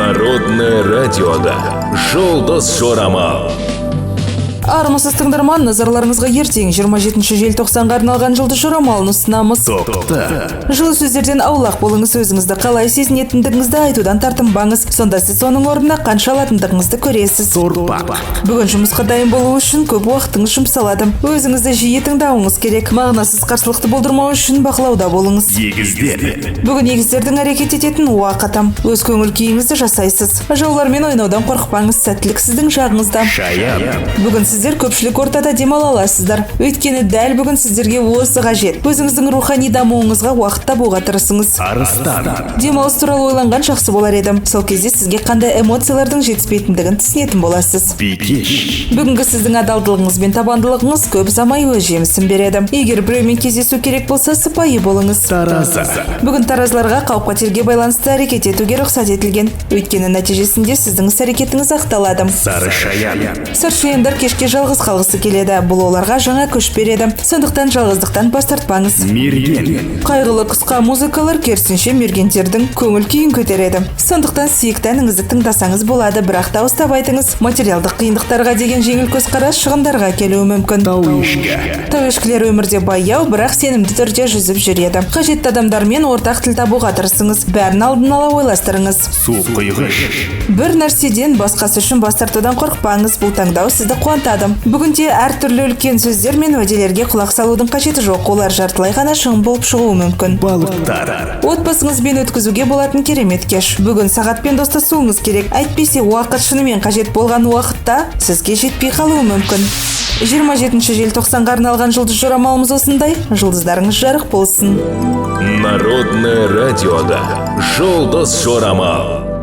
Народное радиода «Жұлдыз жорамал». Армысыз тыңдарман, назарларыңызға ертең 27 желтоқсанға арналған жұлдыз жорамалын ұсынамыз. Жылы сөздерден аулақ болыңыз, өзіңізді қалай сезінетіндігіңізді айтудан тартынбаңыз. Сонда сіз соның орнына қанша алатындығыңызды көресіз. Бүгін жұмысқа дайын болу үшін көп уақытыңыз жұмсалады. Өзіңізді жиі тыңдауыңыз керек. Мағынасыз қарсылықты болдырмау үшін бақылауда болыңыз. Бүгін егіздердің әрекет ететін уақыты. Өз көңіл күйіңізді жасайсыз. Жаулармен ойнаудан қорықпаңыз, сәттілік сіздің жағыңызда. Бүгін сіздер көпшілік ортада демала аласыздар. Өйткені дәл бүгін сіздерге осы қажет. Өзіңіздің рухани дамуыңызға уақыт табуға тырысыңыз. Демалыс туралы ойланған жақсы болар едім. Сол кезде сізге қандай эмоциялардың жетіспейтіндігін түсінетін боласыз. Бүгінгі сіздің адалдылығыңыз бен табандылығыңыз көп ұзамай өз жемісін береді. Егер біреумен кездесу керек болса, сыпайы болыңыз. Бүгін таразыларға қауіп-қатерге байланысты әрекет етуге рұқсат етілген. Өйткені нәтижесінде сіздің іс-әрекетіңіз ақталады. Саршаяндар кешке жалғыз қалғысы келеді. Бұл оларға жаңа күш береді. Сондықтан жалғыздықтан бас тартпаңыз. Қайғылы қысқа музыкалар керісінше мергендердің көңіл күйін көтереді. Сондықтан сүйікті әніңізді тыңдасаңыз болады, бірақ дауыстап айтыңыз. Материалдық қиындықтарға деген жеңіл көзқарас шығындарға келуі мүмкін. Тауешкілер өмірде баяу, бірақ сенімді түрде жүзіп жүреді. Қажетті адамдармен ортақ тіл табуға тырысыңыз. Бәрін алдын ала ойластырыңыз. Бір нәрседен басқасы үшін бас тартудан қорықпаңыз. Бұл таңдау сізді қуантады. Бүгінде әртүрлі үлкен сөздер мен уәделерге құлақ салудың қажеті жоқ. Олар жартылай ғана шын болып шығуы мүмкін. Отбасыңызбен өткізуге болатын керемет кеш. Бүгін сағатпен достасуыңыз керек. Әйтпесе уақыт шынымен қажет болған уақытта сізге жетпей қалуы мүмкін. 27 желтоқсанға арналған жұлдыз жорамалымыз осындай. Жұлдыздарыңыз жарық болсын. Народное радиода «Жұлдыз жорамал».